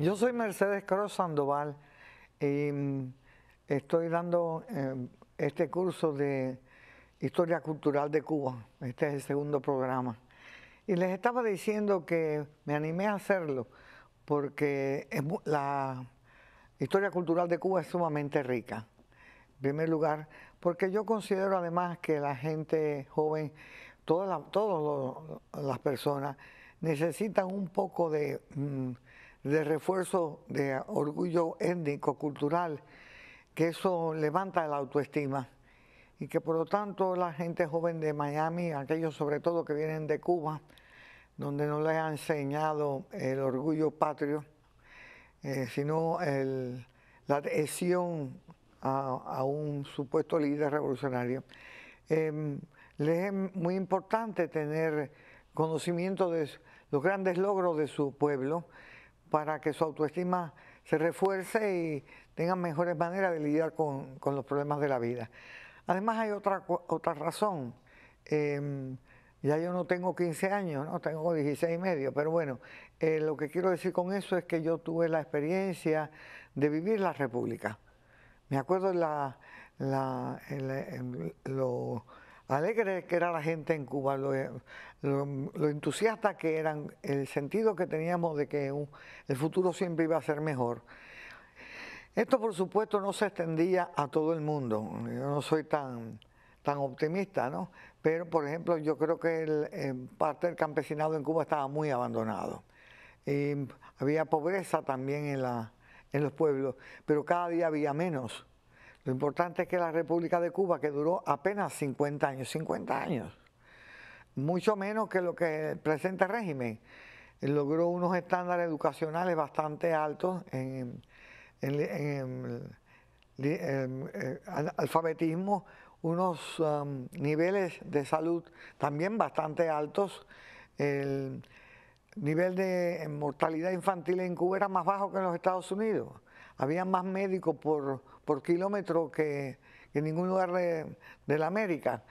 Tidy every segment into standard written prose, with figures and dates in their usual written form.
Yo soy Mercedes Cruz Sandoval y estoy dando este curso de Historia Cultural de Cuba. Este es el segundo programa. Y les estaba diciendo que me animé a hacerlo porque la historia cultural de Cuba es sumamente rica. En primer lugar, porque yo considero además que la gente joven, todas las personas, necesitan un poco de refuerzo de orgullo étnico, cultural, que eso levanta la autoestima y que por lo tanto la gente joven de Miami, aquellos sobre todo que vienen de Cuba, donde no les ha enseñado el orgullo patrio, sino la adhesión a un supuesto líder revolucionario. Les es muy importante tener conocimiento de los grandes logros de su pueblo para que su autoestima se refuerce y tengan mejores maneras de lidiar con los problemas de la vida. Además hay otra razón. Ya yo no tengo 15 años, ¿no? Tengo 16 y medio, pero bueno, lo que quiero decir con eso es que yo tuve la experiencia de vivir la República. Me acuerdo lo alegre que era la gente en Cuba, lo entusiasta que eran, el sentido que teníamos de que el futuro siempre iba a ser mejor. Esto por supuesto no se extendía a todo el mundo, yo no soy tan optimista, ¿no? Pero por ejemplo yo creo que parte del campesinado en Cuba estaba muy abandonado. Y había pobreza también en los pueblos, pero cada día había menos. Lo importante es que la República de Cuba, que duró apenas 50 años, mucho menos que lo que el presente régimen, logró unos estándares educacionales bastante altos en alfabetismo, unos niveles de salud también bastante altos. El nivel de mortalidad infantil en Cuba era más bajo que en los Estados Unidos. Había más médicos por kilómetro que en ningún lugar de la América.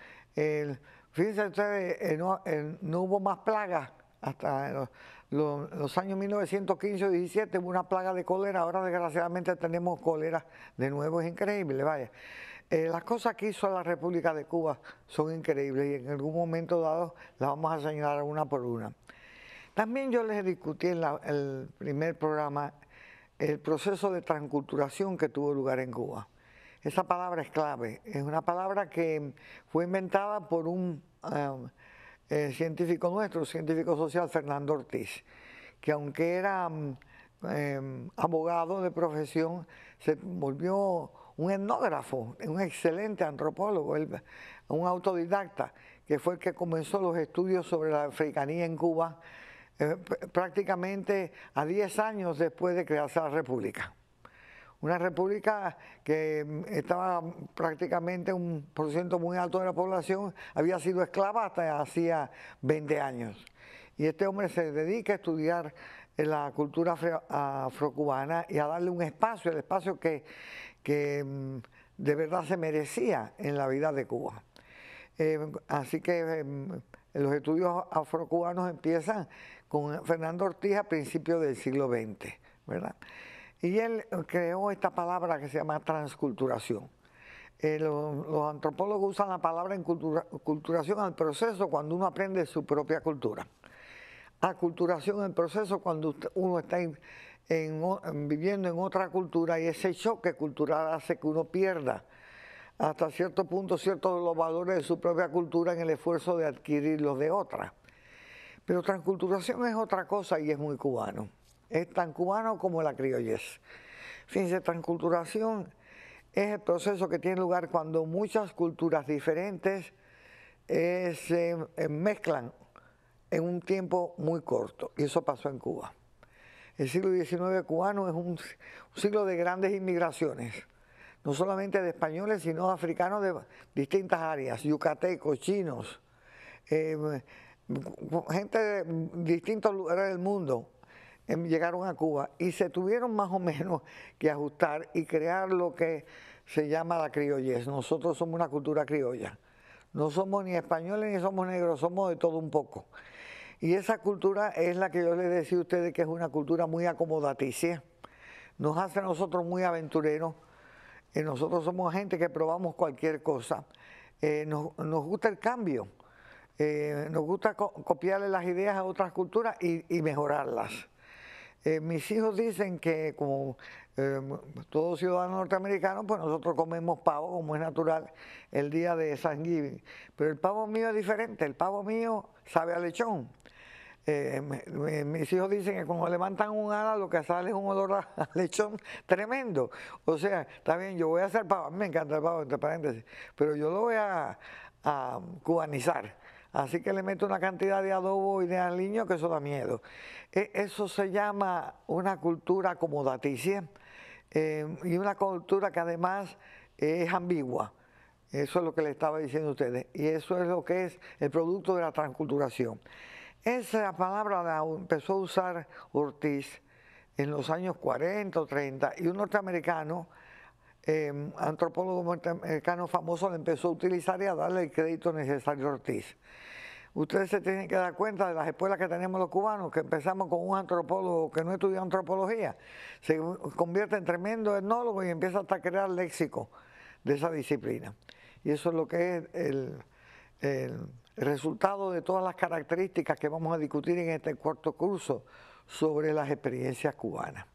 Fíjense ustedes, no hubo más plagas hasta los años 1915 o 17, hubo una plaga de cólera. Ahora desgraciadamente tenemos cólera de nuevo, es increíble, vaya. Las cosas que hizo la República de Cuba son increíbles y en algún momento dado las vamos a señalar una por una. También yo les discutí en el primer programa el proceso de transculturación que tuvo lugar en Cuba. Esa palabra es clave, es una palabra que fue inventada por un científico nuestro, científico social, Fernando Ortiz, que aunque era abogado de profesión, se volvió un etnógrafo, un excelente antropólogo, un autodidacta, que fue el que comenzó los estudios sobre la africanía en Cuba prácticamente a 10 años después de crearse la República. Una república que estaba prácticamente un porcentaje muy alto de la población, había sido esclava hasta hacía 20 años. Y este hombre se dedica a estudiar la cultura afrocubana y a darle un espacio, el espacio que de verdad se merecía en la vida de Cuba. Así que los estudios afrocubanos empiezan con Fernando Ortiz a principios del siglo XX, ¿verdad? Y él creó esta palabra que se llama transculturación. Los antropólogos usan la palabra culturación al proceso cuando uno aprende su propia cultura. Aculturación el proceso cuando uno está viviendo en otra cultura y ese choque cultural hace que uno pierda hasta cierto punto ciertos de los valores de su propia cultura en el esfuerzo de adquirir los de otra. Pero transculturación es otra cosa y es muy cubano. Es tan cubano como la criollez. Fíjense, transculturación es el proceso que tiene lugar cuando muchas culturas diferentes se mezclan en un tiempo muy corto, y eso pasó en Cuba. El siglo XIX cubano es un siglo de grandes inmigraciones, no solamente de españoles, sino de africanos de distintas áreas, yucatecos, chinos, gente de distintos lugares del mundo llegaron a Cuba y se tuvieron más o menos que ajustar y crear lo que se llama la criollez. Nosotros somos una cultura criolla, no somos ni españoles ni somos negros, somos de todo un poco. Y esa cultura es la que yo les decía a ustedes que es una cultura muy acomodaticia. Nos hace a nosotros muy aventureros. Nosotros somos gente que probamos cualquier cosa. Nos gusta el cambio. Nos gusta copiarle las ideas a otras culturas y mejorarlas. Mis hijos dicen que como todo ciudadano norteamericano, pues nosotros comemos pavo, como es natural, el día de Thanksgiving. Pero el pavo mío es diferente, el pavo mío sabe a lechón. Mis hijos dicen que cuando levantan un ala lo que sale es un olor a lechón tremendo. O sea, está bien, yo voy a hacer pavo, a mí me encanta el pavo, entre paréntesis, pero yo lo voy a cubanizar. Así que le meto una cantidad de adobo y de aliño que eso da miedo. Eso se llama una cultura acomodaticia y una cultura que además es ambigua. Eso es lo que le estaba diciendo a ustedes. Y eso es lo que es el producto de la transculturación. Esa palabra la empezó a usar Ortiz en los años 40 o 30 y un norteamericano, antropólogo norteamericano famoso, le empezó a utilizar y a darle el crédito necesario a Ortiz. Ustedes se tienen que dar cuenta de las escuelas que tenemos los cubanos, que empezamos con un antropólogo que no estudió antropología, se convierte en tremendo etnólogo y empieza hasta a crear léxico de esa disciplina. Y eso es lo que es el resultado de todas las características que vamos a discutir en este cuarto curso sobre las experiencias cubanas.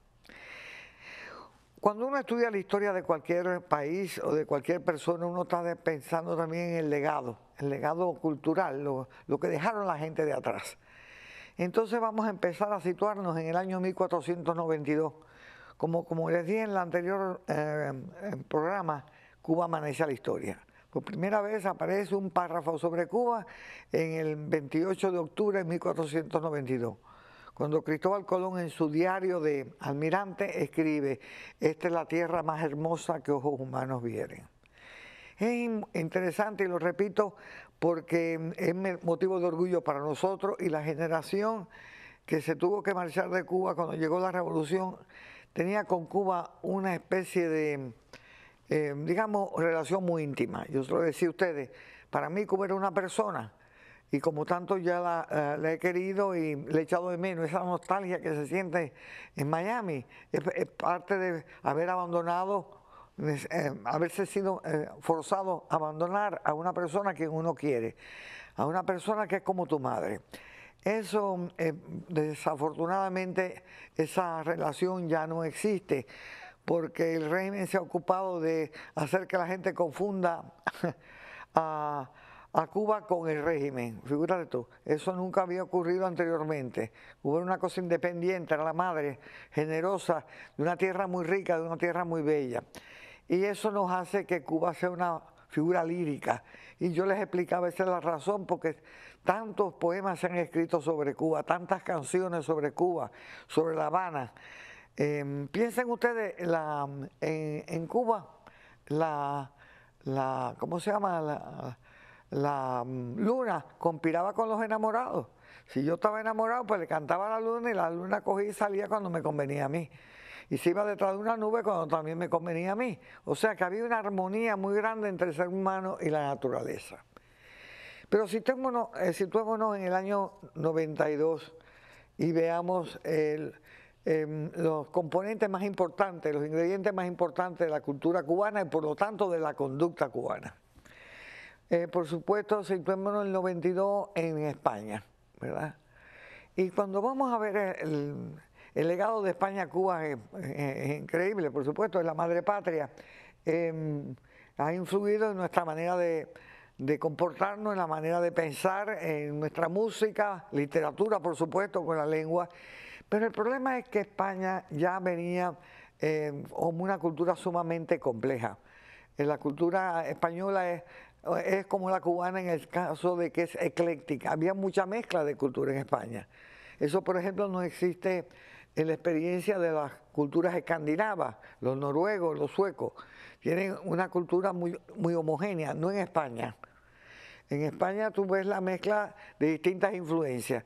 Cuando uno estudia la historia de cualquier país o de cualquier persona, uno está pensando también en el legado cultural, lo que dejaron la gente de atrás. Entonces vamos a empezar a situarnos en el año 1492. Como les dije en el anterior programa, Cuba amanece a la historia. Por primera vez aparece un párrafo sobre Cuba en el 28 de octubre de 1492. Cuando Cristóbal Colón en su diario de almirante escribe: esta es la tierra más hermosa que ojos humanos vieren. Es interesante y lo repito porque es motivo de orgullo para nosotros y la generación que se tuvo que marchar de Cuba cuando llegó la revolución tenía con Cuba una especie de, digamos, relación muy íntima. Yo se lo decía a ustedes, para mí Cuba era una persona. Y como tanto ya la he querido y le he echado de menos, esa nostalgia que se siente en Miami, es parte de haber abandonado, haberse sido forzado a abandonar a una persona que uno quiere, a una persona que es como tu madre. Eso, desafortunadamente, esa relación ya no existe, porque el régimen se ha ocupado de hacer que la gente confunda a Cuba con el régimen. Figúrate tú, eso nunca había ocurrido anteriormente. Hubo una cosa independiente, era la madre generosa de una tierra muy rica, de una tierra muy bella. Y eso nos hace que Cuba sea una figura lírica. Y yo les explicaba, esa es la razón, porque tantos poemas se han escrito sobre Cuba, tantas canciones sobre Cuba, sobre La Habana. Piensen ustedes en Cuba, ¿cómo se llama? La luna conspiraba con los enamorados. Si yo estaba enamorado, pues le cantaba a la luna y la luna cogía y salía cuando me convenía a mí. Y se iba detrás de una nube cuando también me convenía a mí. O sea que había una armonía muy grande entre el ser humano y la naturaleza. Pero situémonos en el año 92 y veamos los componentes más importantes, los ingredientes más importantes de la cultura cubana y por lo tanto de la conducta cubana. Por supuesto, situémonos en el 92 en España, ¿verdad? Y cuando vamos a ver el legado de España a Cuba es increíble, por supuesto, es la madre patria. Ha influido en nuestra manera de comportarnos, en la manera de pensar, en nuestra música, literatura, por supuesto, con la lengua. Pero el problema es que España ya venía como una cultura sumamente compleja. La cultura española es como la cubana en el caso de que es ecléctica. Había mucha mezcla de cultura en España. Eso, por ejemplo, no existe en la experiencia de las culturas escandinavas, los noruegos, los suecos. Tienen una cultura muy homogénea, no en España. En España tú ves la mezcla de distintas influencias.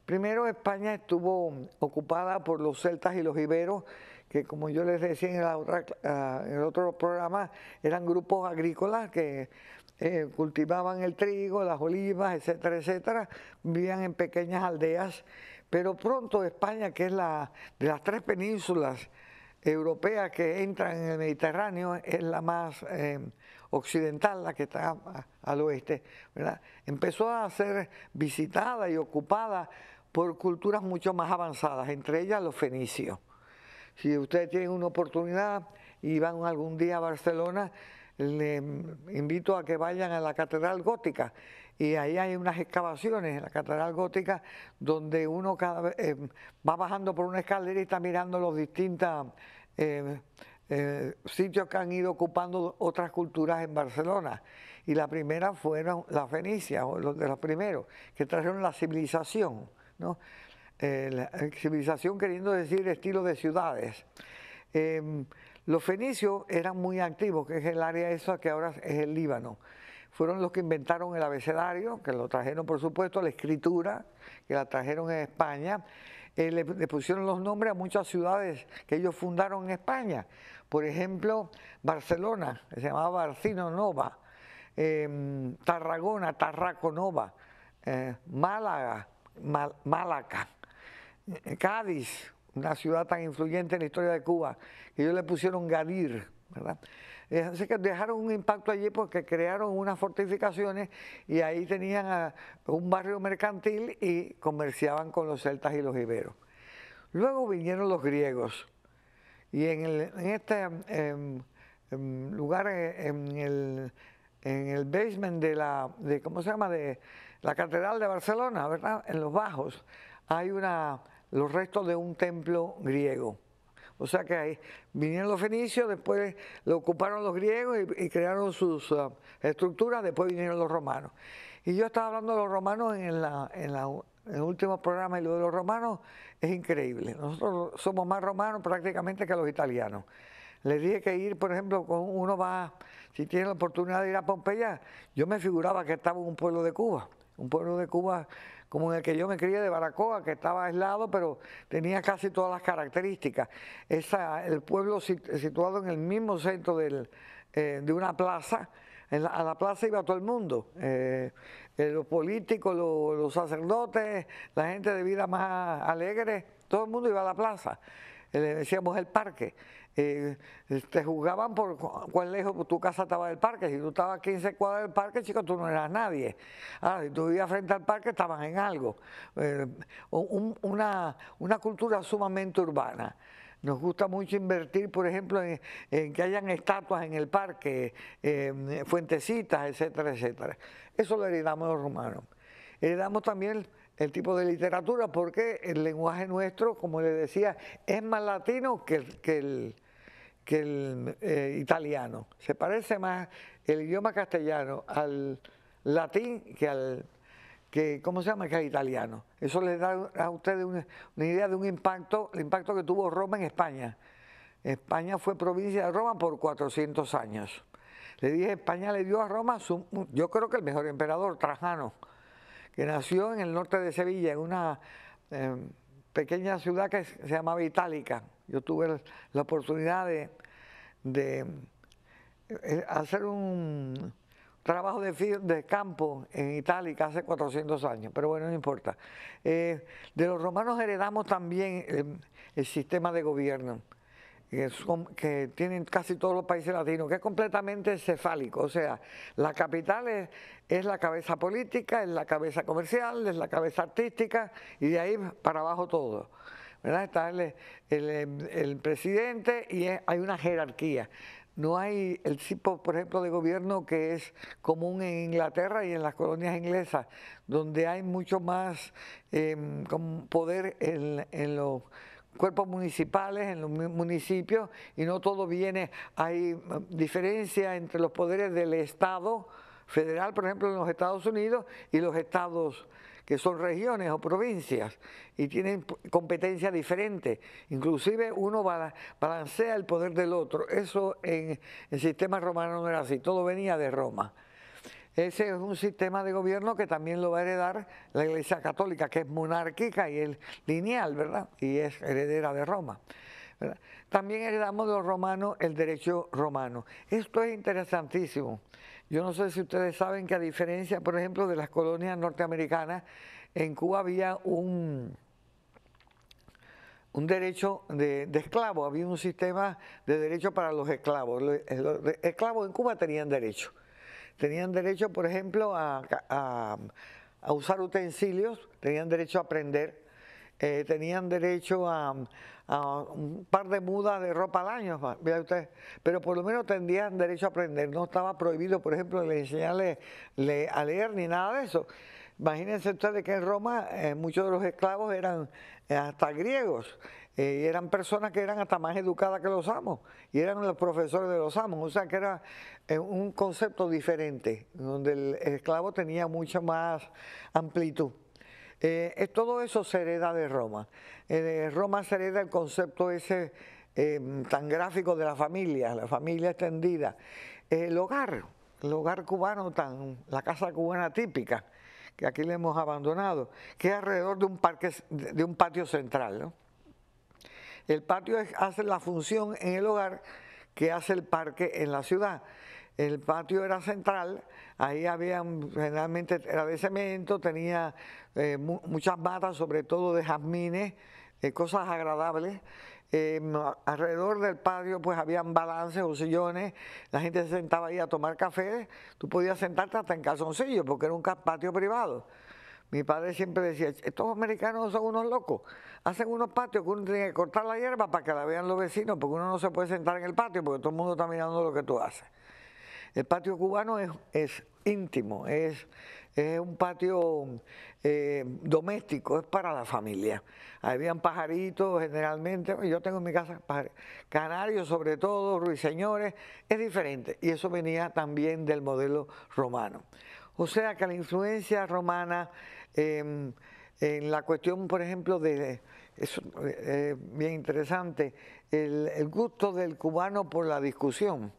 Primero, España estuvo ocupada por los celtas y los iberos, que como yo les decía en el otro programa, eran grupos agrícolas que cultivaban el trigo, las olivas, etcétera, etcétera, vivían en pequeñas aldeas, pero pronto España, que es de las tres penínsulas europeas que entran en el Mediterráneo, es la más occidental, la que está al oeste, ¿verdad? Empezó a ser visitada y ocupada por culturas mucho más avanzadas, entre ellas los fenicios. Si ustedes tienen una oportunidad y van algún día a Barcelona, les invito a que vayan a la Catedral Gótica, y ahí hay unas excavaciones en la Catedral Gótica donde uno cada vez va bajando por una escalera y está mirando los distintos sitios que han ido ocupando otras culturas en Barcelona. Y la primera fueron las fenicias, o los de los primeros, que trajeron la civilización, ¿no? La civilización queriendo decir estilo de ciudades. Los fenicios eran muy activos, que es el área esa que ahora es el Líbano. Fueron los que inventaron el abecedario, que lo trajeron por supuesto, la escritura, que la trajeron en España. Le pusieron los nombres a muchas ciudades que ellos fundaron en España. Por ejemplo, Barcelona, que se llamaba Barcino Nova, Tarragona, Tarraco Nova, Málaga, Málaca, Cádiz, una ciudad tan influyente en la historia de Cuba, que ellos le pusieron Gadir, ¿verdad? Así que dejaron un impacto allí porque crearon unas fortificaciones y ahí tenían un barrio mercantil y comerciaban con los celtas y los iberos. Luego vinieron los griegos y en este lugar, en el basement ¿cómo se llama?, de la Catedral de Barcelona, ¿verdad?, en los bajos, hay los restos de un templo griego. O sea que ahí vinieron los fenicios, después lo ocuparon los griegos y crearon sus estructuras, después vinieron los romanos. Y yo estaba hablando de los romanos en el último programa, y lo de los romanos es increíble. Nosotros somos más romanos prácticamente que los italianos. Les dije que ir, por ejemplo, uno va, si tiene la oportunidad de ir a Pompeya, yo me figuraba que estaba en un pueblo de Cuba como en el que yo me crié, de Baracoa, que estaba aislado, pero tenía casi todas las características. El pueblo situado en el mismo centro de una plaza. A la plaza iba todo el mundo, los políticos, los sacerdotes, la gente de vida más alegre, todo el mundo iba a la plaza. Le decíamos el parque. Te juzgaban por cuán lejos tu casa estaba del parque. Si tú estabas a 15 cuadras del parque, chico, tú no eras nadie. Si tú vivías frente al parque, estabas en algo. Una cultura sumamente urbana. Nos gusta mucho invertir, por ejemplo, en que hayan estatuas en el parque, fuentecitas, etcétera, etcétera. Eso lo heredamos los romanos. Heredamos también el tipo de literatura, porque el lenguaje nuestro, como les decía, es más latino que el italiano. Se parece más el idioma castellano al latín que al italiano. Eso les da a ustedes una idea de el impacto que tuvo Roma en España. España fue provincia de Roma por 400 años. Le dije, España le dio a Roma, yo creo que el mejor emperador, Trajano, que nació en el norte de Sevilla, en una pequeña ciudad que se llamaba Itálica. Yo tuve la oportunidad de hacer un trabajo de campo en Itálica hace 400 años, pero bueno, no importa. De los romanos heredamos también el sistema de gobierno, que tienen casi todos los países latinos, que es completamente cefálico. O sea, la capital es la cabeza política, es la cabeza comercial, es la cabeza artística, y de ahí para abajo todo, ¿verdad? Está el presidente y hay una jerarquía. No hay el tipo, por ejemplo, de gobierno que es común en Inglaterra y en las colonias inglesas, donde hay mucho más poder en los cuerpos municipales, en los municipios, y no todo hay diferencia entre los poderes del Estado federal, por ejemplo, en los Estados Unidos, y los estados que son regiones o provincias, y tienen competencias diferentes. Inclusive uno balancea el poder del otro. Eso en el sistema romano no era así, todo venía de Roma. Ese es un sistema de gobierno que también lo va a heredar la Iglesia Católica, que es monárquica y es lineal, ¿verdad? Y es heredera de Roma. ¿verdad? También heredamos de los romanos el derecho romano. Esto es interesantísimo. Yo no sé si ustedes saben que a diferencia, por ejemplo, de las colonias norteamericanas, en Cuba había un derecho de esclavos, había un sistema de derecho para los esclavos. Los esclavos en Cuba tenían derecho. Tenían derecho, por ejemplo, a usar utensilios, tenían derecho a aprender, tenían derecho a un par de mudas de ropa al año, vea usted, pero por lo menos tendrían derecho a aprender. No estaba prohibido, por ejemplo, enseñarle a leer ni nada de eso. Imagínense ustedes que en Roma muchos de los esclavos eran hasta griegos, y eran personas que eran hasta más educadas que los amos, y eran los profesores de los amos, o sea que era un concepto diferente, donde el esclavo tenía mucha más amplitud. Todo eso se hereda de Roma. De Roma se hereda el concepto ese tan gráfico de la familia extendida. El hogar cubano, la casa cubana típica, que aquí le hemos abandonado, que es alrededor de un patio central, ¿no? El patio hace la función en el hogar que hace el parque en la ciudad. El patio era central, ahí generalmente era de cemento, tenía muchas matas, sobre todo de jazmines, cosas agradables. Alrededor del patio pues habían balances o sillones, la gente se sentaba ahí a tomar café, tú podías sentarte hasta en calzoncillos porque era un patio privado. Mi padre siempre decía, estos americanos son unos locos, hacen unos patios que uno tiene que cortar la hierba para que la vean los vecinos, porque uno no se puede sentar en el patio porque todo el mundo está mirando lo que tú haces. El patio cubano es íntimo, es un patio doméstico, es para la familia. Habían pajaritos generalmente, yo tengo en mi casa canarios sobre todo, ruiseñores, es diferente. Y eso venía también del modelo romano. O sea que la influencia romana en la cuestión, por ejemplo, es bien interesante, el gusto del cubano por la discusión.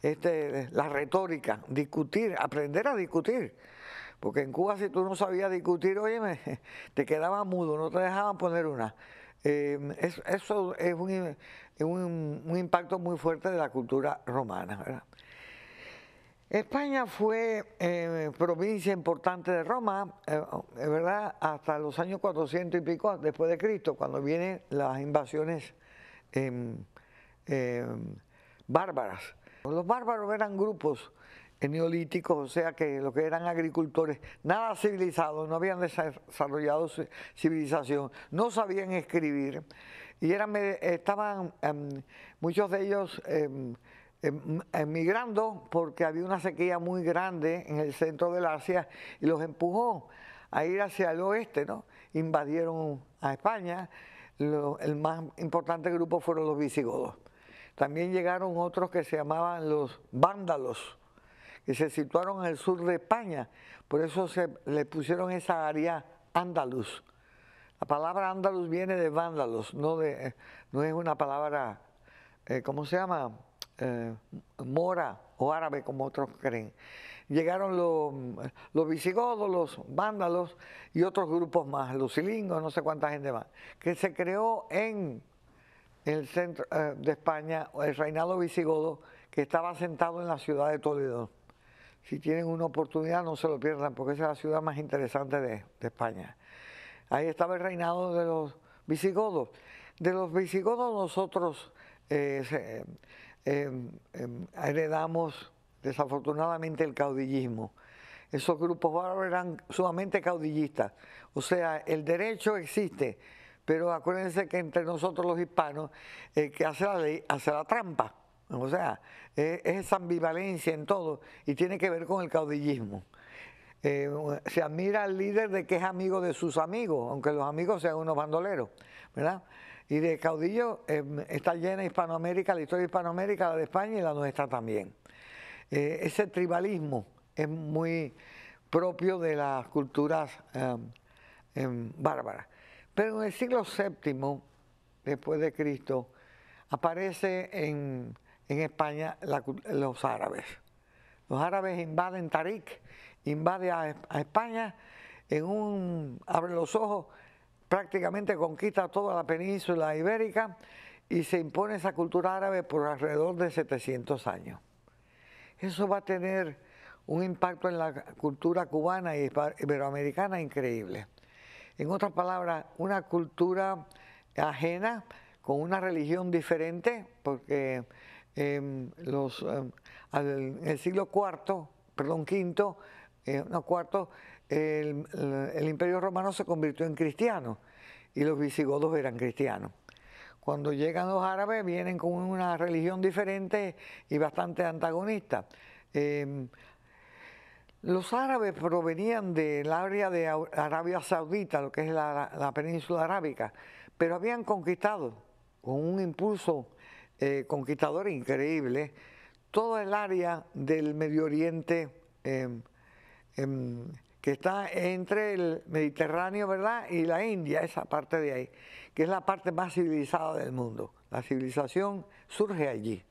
La retórica, discutir, aprender a discutir. Porque en Cuba si tú no sabías discutir, óyeme, te quedabas mudo, no te dejaban poner una. Eso es un impacto muy fuerte de la cultura romana, ¿verdad? España fue provincia importante de Roma, ¿verdad? Hasta los años 400 y pico después de Cristo, cuando vienen las invasiones bárbaras. Los bárbaros eran grupos neolíticos, o sea que lo que eran agricultores, nada civilizados, no habían desarrollado civilización, no sabían escribir y estaban muchos de ellos emigrando porque había una sequía muy grande en el centro del Asia y los empujó a ir hacia el oeste, ¿no? Invadieron a España, el más importante grupo fueron los visigodos. También llegaron otros que se llamaban los vándalos, que se situaron en el sur de España, por eso le pusieron esa área andaluz. La palabra andaluz viene de vándalos, no es una palabra, ¿cómo se llama? Mora o árabe como otros creen. Llegaron los visigodos, los vándalos y otros grupos más, los cilingos, no sé cuánta gente más, que se creó en el centro de España, el reinado visigodo, que estaba asentado en la ciudad de Toledo. Si tienen una oportunidad no se lo pierdan porque esa es la ciudad más interesante de España. Ahí estaba el reinado de los visigodos. De los visigodos nosotros heredamos desafortunadamente el caudillismo. Esos grupos bárbaros eran sumamente caudillistas. O sea, el derecho existe, pero acuérdense que entre nosotros los hispanos, el que hace la ley hace la trampa. O sea, es esa ambivalencia en todo y tiene que ver con el caudillismo. Se admira al líder de que es amigo de sus amigos, aunque los amigos sean unos bandoleros, ¿verdad? Y de caudillo está llena Hispanoamérica, la historia de Hispanoamérica, la de España y la nuestra también. Ese tribalismo es muy propio de las culturas bárbaras. Pero en el siglo VII, después de Cristo, aparece en España los árabes. Los árabes invaden Tarik, invade a España, abre los ojos, prácticamente conquista toda la península ibérica y se impone esa cultura árabe por alrededor de 700 años. Eso va a tener un impacto en la cultura cubana y iberoamericana increíble. En otras palabras, una cultura ajena, con una religión diferente, porque en el siglo IV, perdón, V, no, IV, el Imperio Romano se convirtió en cristiano y los visigodos eran cristianos. Cuando llegan los árabes vienen con una religión diferente y bastante antagonista. Los árabes provenían del área de Arabia Saudita, lo que es la península arábica, pero habían conquistado con un impulso conquistador increíble todo el área del Medio Oriente que está entre el Mediterráneo, ¿verdad?, y la India, esa parte de ahí, que es la parte más civilizada del mundo. La civilización surge allí,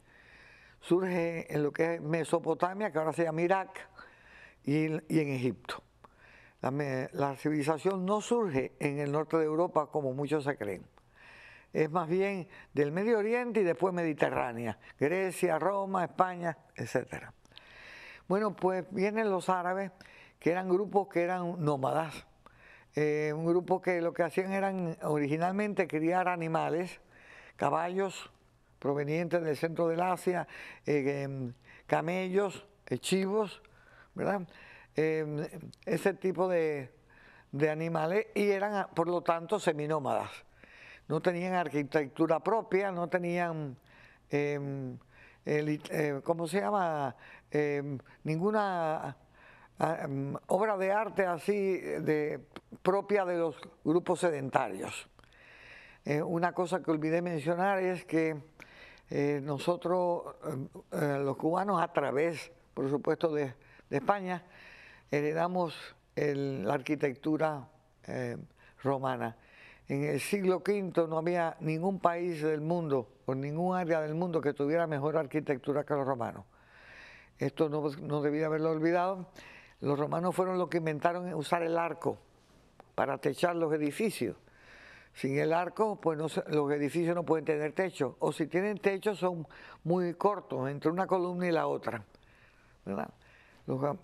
surge en lo que es Mesopotamia, que ahora se llama Irak, y en Egipto. La civilización no surge en el norte de Europa como muchos se creen. Es más bien del Medio Oriente y después Mediterránea, Grecia, Roma, España, etc. Bueno, pues vienen los árabes, que eran grupos que eran nómadas, un grupo que lo que hacían eran originalmente criar animales, caballos provenientes del centro del Asia, camellos, chivos, ¿verdad? Ese tipo de animales, y eran por lo tanto seminómadas. No tenían arquitectura propia, no tenían, ¿cómo se llama? Ninguna obra de arte así propia de los grupos sedentarios. Una cosa que olvidé mencionar es que nosotros, los cubanos, a través, por supuesto, de España, heredamos la arquitectura romana. En el siglo V no había ningún país del mundo o ningún área del mundo que tuviera mejor arquitectura que los romanos. Esto no debía haberlo olvidado. Los romanos fueron los que inventaron usar el arco para techar los edificios. Sin el arco, pues los edificios no pueden tener techo, o si tienen techo son muy cortos entre una columna y la otra, ¿verdad?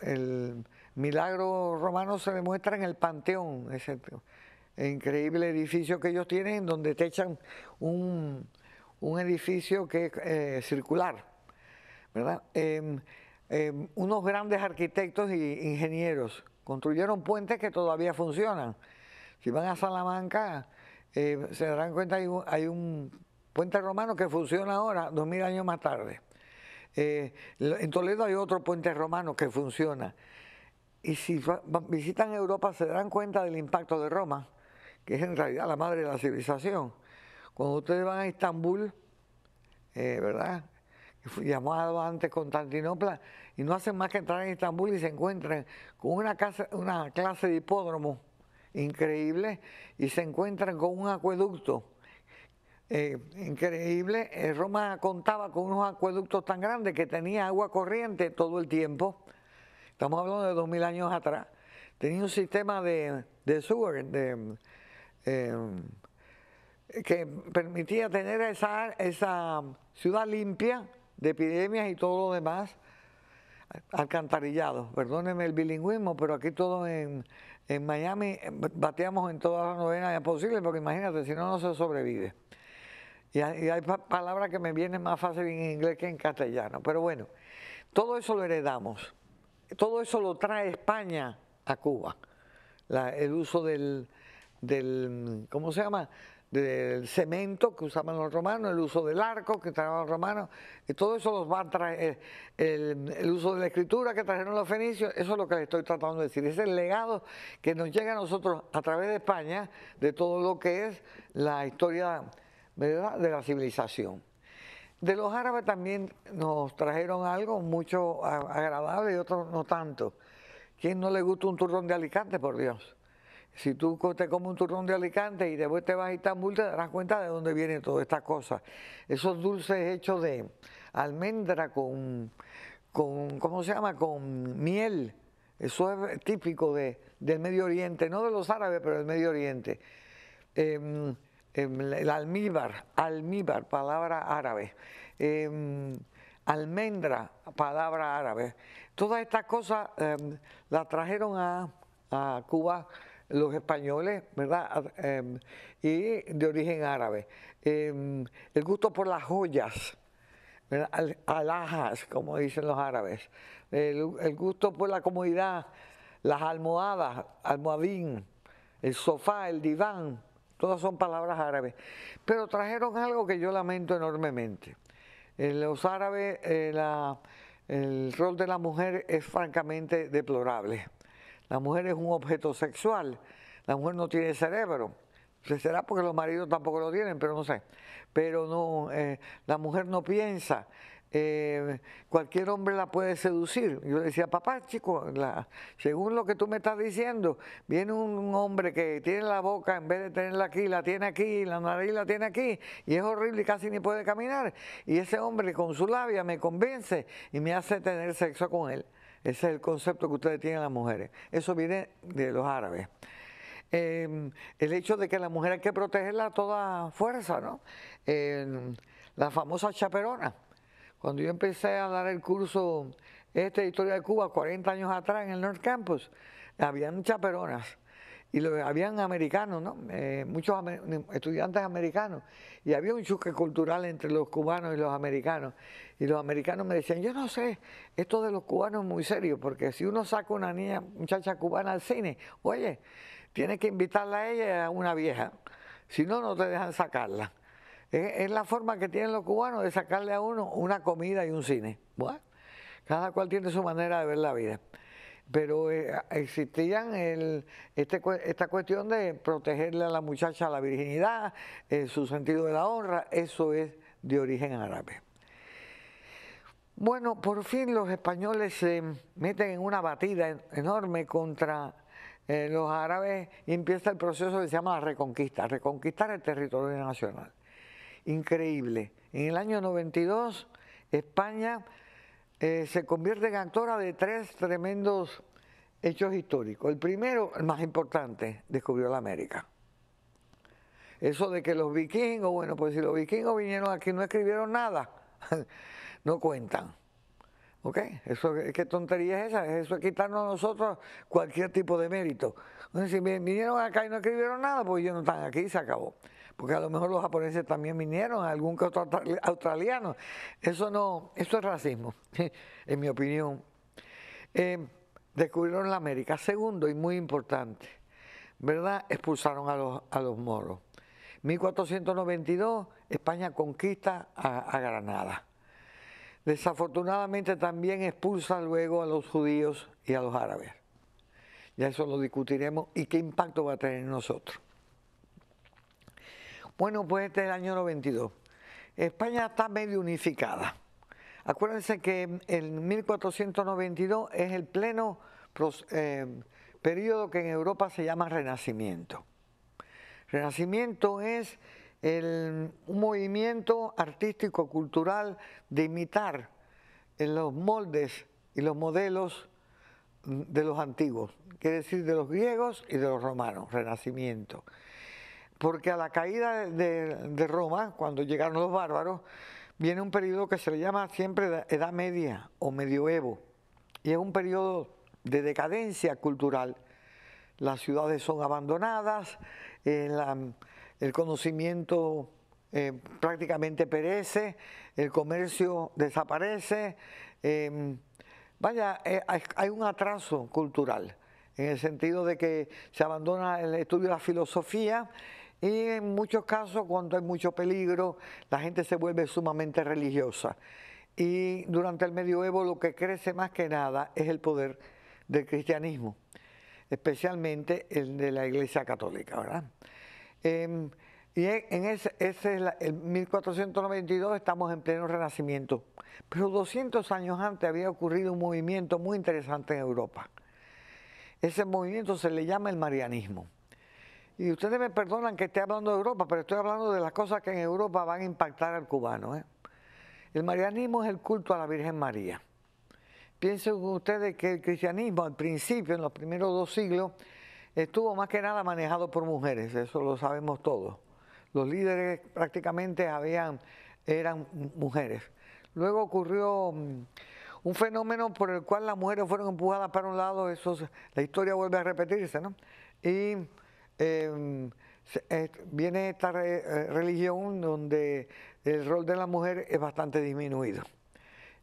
El milagro romano se demuestra en el Panteón, ese increíble edificio que ellos tienen, donde techan un edificio que es circular, ¿verdad? Unos grandes arquitectos e ingenieros construyeron puentes que todavía funcionan. Si van a Salamanca, se darán cuenta, hay un puente romano que funciona ahora, 2000 años más tarde. En Toledo hay otro puente romano que funciona. Y si visitan Europa se darán cuenta del impacto de Roma, que es en realidad la madre de la civilización. Cuando ustedes van a Estambul, ¿verdad?, llamado antes Constantinopla, y no hacen más que entrar en Estambul y se encuentran con una clase de hipódromo increíble, y se encuentran con un acueducto increíble. Roma contaba con unos acueductos tan grandes que tenía agua corriente todo el tiempo. Estamos hablando de 2000 años atrás. Tenía un sistema de sewer que permitía tener esa ciudad limpia de epidemias y todo lo demás, alcantarillado. Perdónenme el bilingüismo, pero aquí todos en Miami bateamos en todas las novenas posibles, porque imagínate, si no, no se sobrevive. Y hay palabras que me vienen más fácil en inglés que en castellano. Pero bueno, todo eso lo heredamos. Todo eso lo trae España a Cuba. El uso del ¿cómo se llama?, del cemento que usaban los romanos, el uso del arco que trajeron los romanos, y todo eso los va a traer, el uso de la escritura que trajeron los fenicios. Eso es lo que les estoy tratando de decir. Es el legado que nos llega a nosotros a través de España, de todo lo que es la historia, ¿verdad?, de la civilización. De los árabes también nos trajeron algo mucho agradable y otros no tanto. ¿Quién no le gusta un turrón de Alicante, por Dios? Si tú te comes un turrón de Alicante y después te vas a Estambul, te darás cuenta de dónde vienen todas estas cosas. Esos dulces hechos de almendra con ¿cómo se llama?, con miel. Eso es típico del Medio Oriente, no de los árabes, pero del Medio Oriente. el almíbar, palabra árabe, almendra, palabra árabe. Todas estas cosas las trajeron a Cuba los españoles, ¿verdad? Y de origen árabe. El gusto por las joyas, ¿verdad? Alhajas, como dicen los árabes. El gusto por la comodidad, las almohadas, almohadín, el sofá, el diván, todas son palabras árabes. Pero trajeron algo que yo lamento enormemente. Los árabes, el rol de la mujer es francamente deplorable. La mujer es un objeto sexual, la mujer no tiene cerebro. Será porque los maridos tampoco lo tienen, pero no sé. Pero no, la mujer no piensa. Cualquier hombre la puede seducir. Yo le decía, papá, chico, según lo que tú me estás diciendo, viene un hombre que tiene la boca, en vez de tenerla aquí, la tiene aquí, la nariz la tiene aquí, y es horrible y casi ni puede caminar. Y ese hombre con su labia me convence y me hace tener sexo con él. Ese es el concepto que ustedes tienen las mujeres. Eso viene de los árabes. El hecho de que la mujer hay que protegerla a toda fuerza, ¿no? La famosa chaperona. Cuando yo empecé a dar el curso de Historia de Cuba 40 años atrás en el North Campus, habían chaperonas y habían americanos, ¿no? Muchos estudiantes americanos, y había un choque cultural entre los cubanos y los americanos, y los americanos me decían, yo no sé, esto de los cubanos es muy serio, porque si uno saca una muchacha cubana al cine, oye, tienes que invitarla a ella y a una vieja, si no, no te dejan sacarla. Es la forma que tienen los cubanos de sacarle a uno una comida y un cine. Bueno, cada cual tiene su manera de ver la vida. Pero existían esta cuestión de protegerle a la muchacha la virginidad, su sentido de la honra, eso es de origen árabe. Bueno, por fin los españoles se meten en una batida enorme contra los árabes y empieza el proceso que se llama la reconquista, reconquistar el territorio nacional. Increíble. En el año 92, España se convierte en actora de 3 tremendos hechos históricos. El primero, el más importante, descubrió la América. Eso de que los vikingos, bueno, pues si los vikingos vinieron aquí y no escribieron nada, no cuentan. ¿Ok? Eso, ¿qué tontería es esa? Eso es quitarnos a nosotros cualquier tipo de mérito. Entonces, si vinieron acá y no escribieron nada, pues ellos no están aquí y se acabó. Porque a lo mejor los japoneses también vinieron, algún que otro australiano. Eso es racismo, en mi opinión. Descubrieron la América. Segundo, y muy importante, ¿verdad? Expulsaron a los moros. 1492, España conquista a Granada. Desafortunadamente también expulsa luego a los judíos y a los árabes. Ya eso lo discutiremos y qué impacto va a tener en nosotros. Bueno, pues este es el año 92. España está medio unificada. Acuérdense que en 1492 es el pleno periodo que en Europa se llama Renacimiento. Renacimiento es un movimiento artístico, cultural, de imitar en los moldes y los modelos de los antiguos, quiere decir de los griegos y de los romanos, Renacimiento. Porque a la caída de Roma, cuando llegaron los bárbaros, viene un periodo que se le llama siempre Edad Media o Medioevo, y es un periodo de decadencia cultural. Las ciudades son abandonadas, el conocimiento prácticamente perece, el comercio desaparece, hay un atraso cultural, en el sentido de que se abandona el estudio de la filosofía y en muchos casos, cuando hay mucho peligro, la gente se vuelve sumamente religiosa. Y durante el medioevo lo que crece más que nada es el poder del cristianismo, especialmente el de la Iglesia Católica, ¿verdad? Y en 1492 estamos en pleno Renacimiento, pero 200 años antes había ocurrido un movimiento muy interesante en Europa. Ese movimiento se le llama el marianismo. Y ustedes me perdonan que esté hablando de Europa, pero estoy hablando de las cosas que en Europa van a impactar al cubano, ¿eh? El marianismo es el culto a la Virgen María. Piensen ustedes que el cristianismo al principio, en los primeros 2 siglos, estuvo más que nada manejado por mujeres, eso lo sabemos todos. los líderes prácticamente eran mujeres. Luego ocurrió un fenómeno por el cual las mujeres fueron empujadas para un lado, la historia vuelve a repetirse, ¿no? Y viene esta religión donde el rol de la mujer es bastante disminuido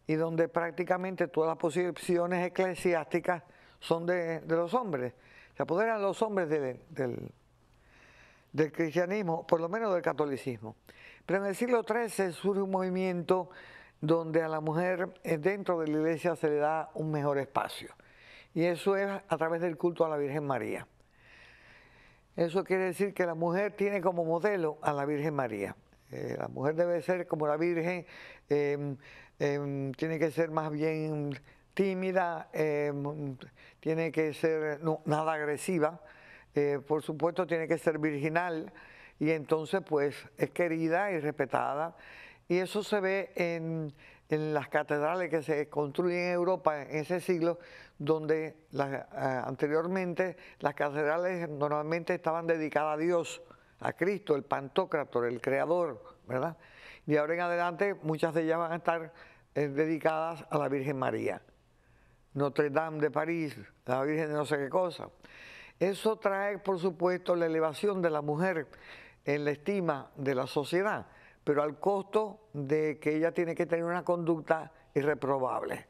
y donde prácticamente todas las posiciones eclesiásticas son de los hombres. Se apoderan los hombres del cristianismo, por lo menos del catolicismo. Pero en el siglo XIII surge un movimiento donde a la mujer dentro de la iglesia se le da un mejor espacio. Y eso es a través del culto a la Virgen María. Eso quiere decir que la mujer tiene como modelo a la Virgen María. La mujer debe ser como la Virgen, tiene que ser más bien tímida, tiene que ser nada agresiva, por supuesto tiene que ser virginal y entonces pues es querida y respetada. Y eso se ve en las catedrales que se construyen en Europa en ese siglo, donde anteriormente las catedrales normalmente estaban dedicadas a Dios, a Cristo, el Pantocrátor, el Creador, ¿verdad? Y ahora en adelante muchas de ellas van a estar dedicadas a la Virgen María. Notre Dame de París, la Virgen de no sé qué cosa. Eso trae, por supuesto, la elevación de la mujer en la estima de la sociedad, pero al costo de que ella tiene que tener una conducta irreprobable.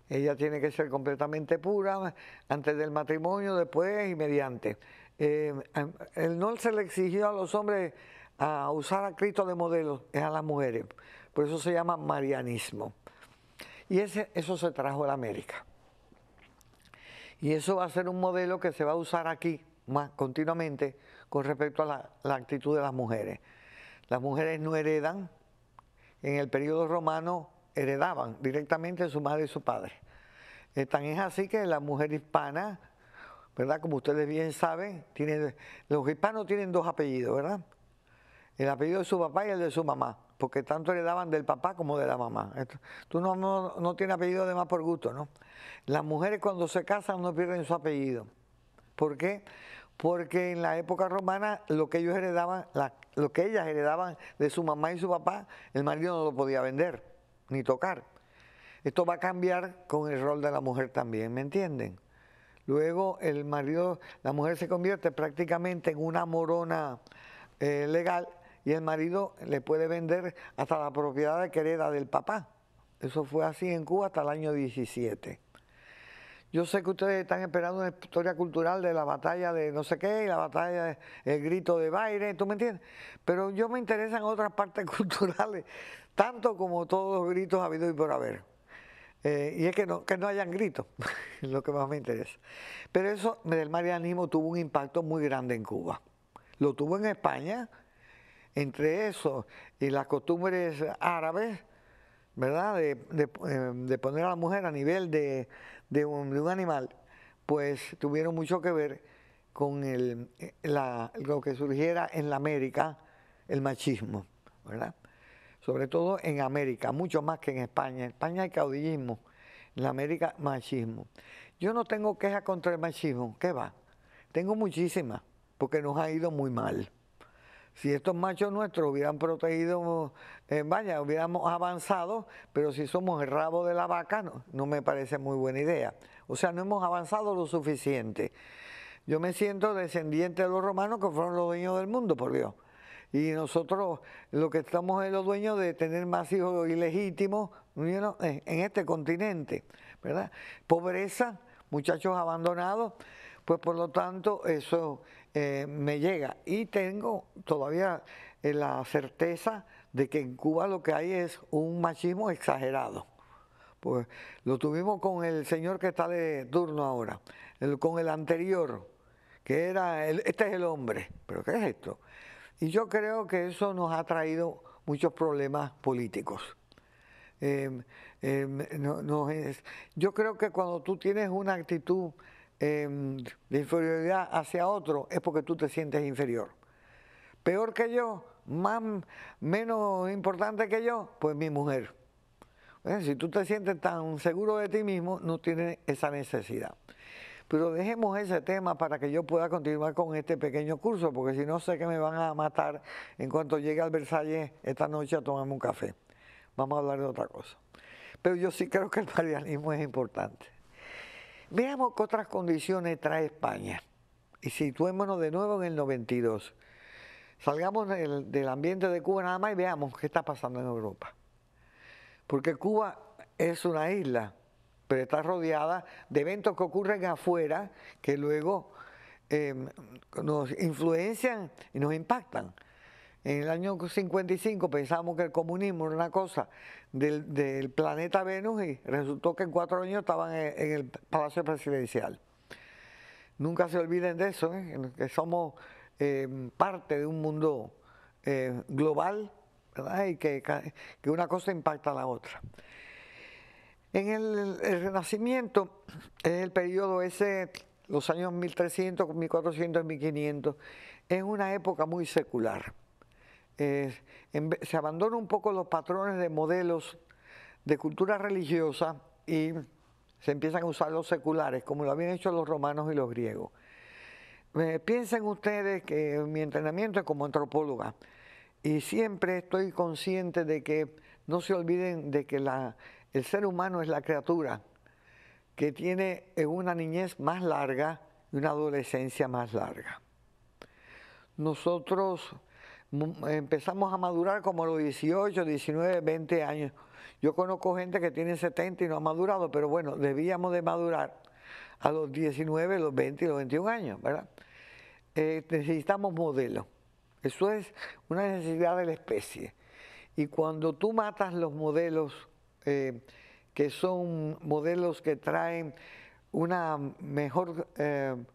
Ella tiene que ser completamente pura antes del matrimonio, después y mediante. No se le exigió a los hombres a usar a Cristo de modelo, es a las mujeres. Por eso se llama marianismo. Y eso se trajo a la América. Y eso va a ser un modelo que se va a usar aquí más continuamente con respecto a la actitud de las mujeres. Las mujeres no heredan, en el periodo romano heredaban directamente de su madre y su padre. Tan es así que la mujer hispana, ¿verdad? Como ustedes bien saben, los hispanos tienen dos apellidos, ¿verdad? El apellido de su papá y el de su mamá, porque tanto heredaban del papá como de la mamá. Tú no tienes apellido de más por gusto, ¿no? Las mujeres cuando se casan no pierden su apellido. ¿Por qué? Porque en la época romana lo que ellos heredaban, lo que ellas heredaban de su mamá y su papá, el marido no lo podía vender ni tocar. Esto va a cambiar con el rol de la mujer también, ¿me entienden? Luego la mujer se convierte prácticamente en una morona legal y el marido le puede vender hasta la propiedad que hereda del papá. Eso fue así en Cuba hasta el año 17. Yo sé que ustedes están esperando una historia cultural de la batalla de no sé qué, y la batalla del grito de Baile, ¿tú me entiendes? Pero yo me interesan otras partes culturales, tanto como todos los gritos habidos y por haber. Y es que no hayan gritos, es lo que más me interesa. Pero eso del marianismo tuvo un impacto muy grande en Cuba. Lo tuvo en España, entre eso y las costumbres árabes, ¿verdad? De poner a la mujer a nivel de un animal, pues tuvieron mucho que ver con lo que surgiera en la América, el machismo, ¿verdad? Sobre todo en América, mucho más que en España. En España hay caudillismo, en la América machismo. Yo no tengo quejas contra el machismo, ¿qué va? Tengo muchísimas, porque nos ha ido muy mal. Si estos machos nuestros hubieran protegido, hubiéramos avanzado, pero si somos el rabo de la vaca, no me parece muy buena idea. O sea, no hemos avanzado lo suficiente. Yo me siento descendiente de los romanos que fueron los dueños del mundo, por Dios. Y nosotros lo que estamos es los dueños de tener más hijos ilegítimos en este continente, ¿verdad? Pobreza, muchachos abandonados, pues por lo tanto eso me llega. Y tengo todavía la certeza de que en Cuba lo que hay es un machismo exagerado. Pues lo tuvimos con el señor que está de turno ahora, con el anterior, que era, este es el hombre, pero ¿qué es esto? Y yo creo que eso nos ha traído muchos problemas políticos. Yo creo que cuando tú tienes una actitud de inferioridad hacia otro es porque tú te sientes inferior. Peor que yo, menos importante que yo, pues mi mujer. Si tú te sientes tan seguro de ti mismo, no tienes esa necesidad. Pero dejemos ese tema para que yo pueda continuar con este pequeño curso, porque si no sé que me van a matar en cuanto llegue al Versalles esta noche a tomarme un café. Vamos a hablar de otra cosa. Pero yo sí creo que el marianismo es importante. Veamos qué otras condiciones trae España. Y situémonos de nuevo en el 92. Salgamos del ambiente de Cuba nada más y veamos qué está pasando en Europa. Porque Cuba es una isla, pero está rodeada de eventos que ocurren afuera que luego nos influencian y nos impactan. En el año 55 pensamos que el comunismo era una cosa del planeta Venus y resultó que en 4 años estaban en el Palacio Presidencial. Nunca se olviden de eso, que somos parte de un mundo global, ¿verdad? Y que una cosa impacta a la otra. En el Renacimiento es el periodo ese, los años 1300, 1400, 1500, es una época muy secular. Se abandonan un poco los patrones de modelos de cultura religiosa y se empiezan a usar los seculares, como lo habían hecho los romanos y los griegos. Piensen ustedes que mi entrenamiento es como antropóloga y siempre estoy consciente de que no se olviden de que el ser humano es la criatura que tiene una niñez más larga y una adolescencia más larga. Nosotros empezamos a madurar como a los 18, 19, 20 años. Yo conozco gente que tiene 70 y no ha madurado, pero bueno, debíamos de madurar a los 19, los 20 y los 21 años, ¿verdad? Necesitamos modelos. Eso es una necesidad de la especie. Y cuando tú matas los modelos, que son modelos que traen una mejor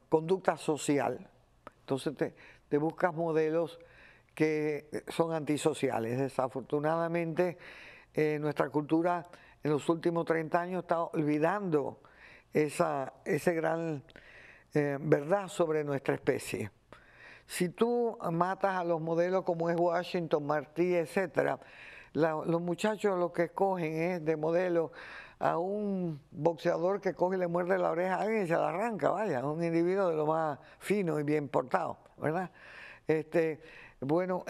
conducta social, entonces te buscas modelos que son antisociales. Desafortunadamente, nuestra cultura en los últimos 30 años está olvidando ese gran verdad sobre nuestra especie. Si tú matas a los modelos como es Washington, Martí, etcétera, los muchachos lo que escogen es de modelo a un boxeador que coge y le muerde la oreja a alguien y se la arranca, vaya, un individuo de lo más fino y bien portado, ¿verdad? Bueno,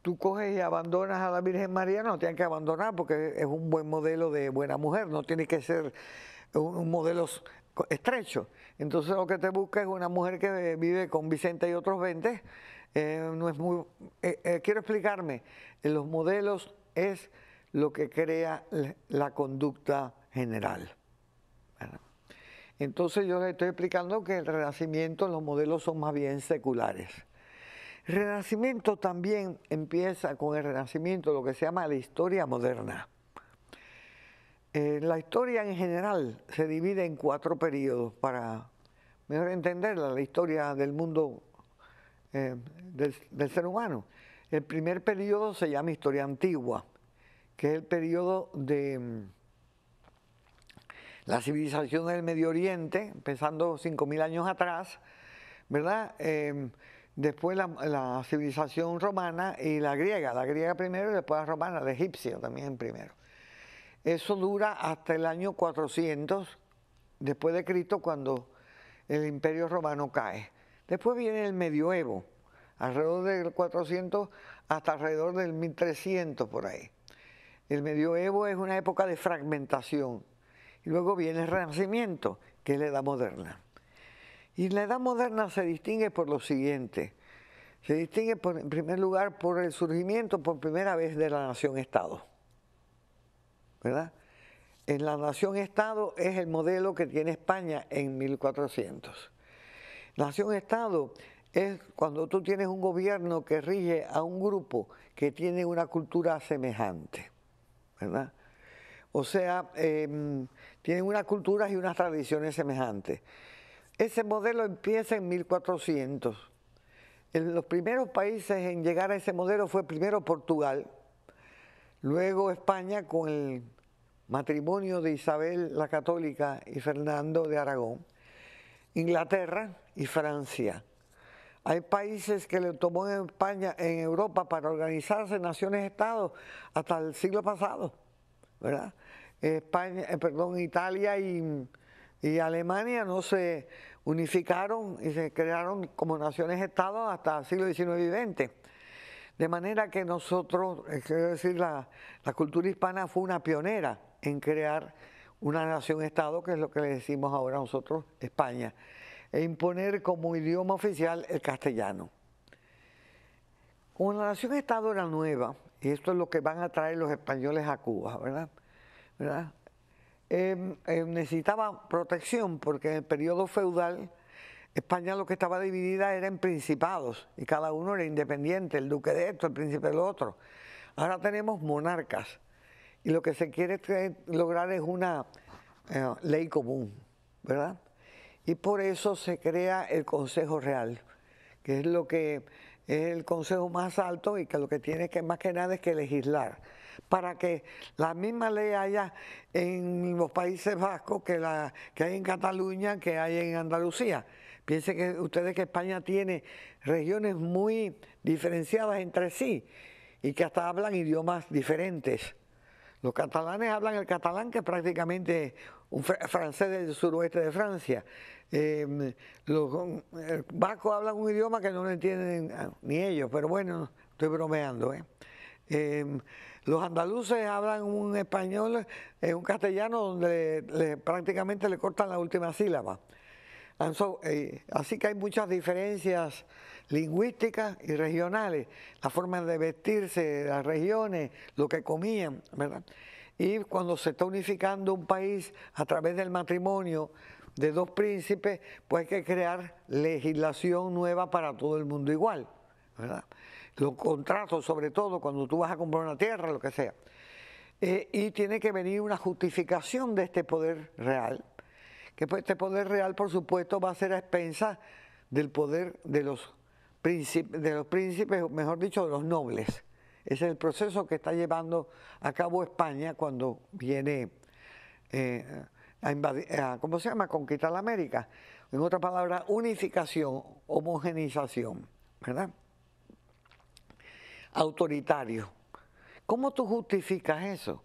tú coges y abandonas a la Virgen María, no tienes que abandonar porque es un buen modelo de buena mujer, no tiene que ser un modelo estrecho. Entonces lo que te busca es una mujer que vive con Vicente y otros 20. No es muy, quiero explicarme, los modelos es lo que crea la conducta general, ¿verdad? Entonces yo les estoy explicando que el Renacimiento, los modelos son más bien seculares. El Renacimiento también empieza con el Renacimiento, lo que se llama la historia moderna. La historia en general se divide en 4 periodos para mejor entenderla, la historia del mundo del ser humano. El primer periodo se llama historia antigua, que es el periodo de la civilización del Medio Oriente, empezando 5000 años atrás, ¿verdad? Después la civilización romana y la griega primero y después la romana, la egipcia también primero. Eso dura hasta el año 400 después de Cristo, cuando el Imperio Romano cae. Después viene el medioevo, alrededor del 400 hasta alrededor del 1300 por ahí. El medioevo es una época de fragmentación. Y luego viene el Renacimiento, que es la Edad Moderna. Y la Edad Moderna se distingue por lo siguiente. Se distingue, en primer lugar, por el surgimiento por primera vez de la nación-estado, ¿verdad? En la nación-estado es el modelo que tiene España en 1400. Nación-estado es cuando tú tienes un gobierno que rige a un grupo que tiene una cultura semejante, ¿verdad? O sea, tienen unas culturas y unas tradiciones semejantes. Ese modelo empieza en 1400. Los primeros países en llegar a ese modelo fue primero Portugal, luego España con el matrimonio de Isabel la Católica y Fernando de Aragón, Inglaterra y Francia. Hay países que le tomó en España, en Europa, para organizarse naciones-estados hasta el siglo pasado, ¿verdad? Italia y y Alemania no se unificaron y se crearon como naciones-estados hasta el siglo XIX y XX. De manera que nosotros, quiero decir, la cultura hispana fue una pionera en crear una nación-estado, que es lo que le decimos ahora nosotros, España, e imponer como idioma oficial el castellano. Como la nación-estado era nueva, y esto es lo que van a traer los españoles a Cuba, ¿verdad? Necesitaba protección porque en el periodo feudal España lo que estaba dividida era en principados y cada uno era independiente, el duque de esto, el príncipe de lo otro. Ahora tenemos monarcas y lo que se quiere lograr es una ley común, ¿verdad? Y por eso se crea el Consejo Real, que es lo que es el consejo más alto y que lo que tiene que más que nada es que legislar, para que la misma ley haya en los Países Vascos que hay en Cataluña, que hay en Andalucía. Piensen que ustedes que España tiene regiones muy diferenciadas entre sí y que hasta hablan idiomas diferentes. Los catalanes hablan el catalán, que es prácticamente un francés del suroeste de Francia. Los vascos hablan un idioma que no lo entienden ni ellos, pero bueno, estoy bromeando. Los andaluces hablan un español, un castellano donde prácticamente le cortan la última sílaba. Así que hay muchas diferencias lingüísticas y regionales, la forma de vestirse, las regiones, lo que comían, ¿verdad? Y cuando se está unificando un país a través del matrimonio de dos príncipes, pues hay que crear legislación nueva para todo el mundo igual, ¿verdad? Los contratos, sobre todo, cuando tú vas a comprar una tierra, lo que sea. Y tiene que venir una justificación de este poder real, que este poder real, por supuesto, va a ser a expensas del poder de los príncipes, mejor dicho, de los nobles. Ese es el proceso que está llevando a cabo España cuando viene a invadir, ¿cómo se llama?, conquistar la América. En otras palabras, unificación, homogeneización, ¿verdad? Autoritario. ¿Cómo tú justificas eso?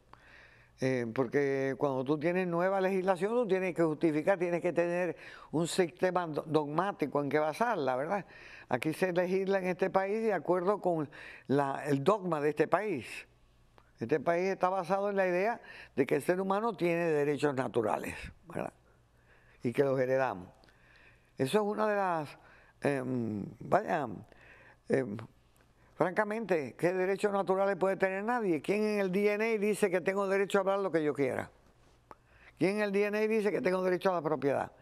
Porque cuando tú tienes nueva legislación, tú tienes que justificar, tienes que tener un sistema dogmático en que basarla, ¿verdad? Aquí se legisla en este país de acuerdo con el dogma de este país. Este país está basado en la idea de que el ser humano tiene derechos naturales, ¿verdad? Y que los heredamos. Eso es una de las, francamente, ¿qué derechos naturales puede tener nadie? ¿Quién en el DNA dice que tengo derecho a hablar lo que yo quiera? ¿Quién en el DNA dice que tengo derecho a la propiedad?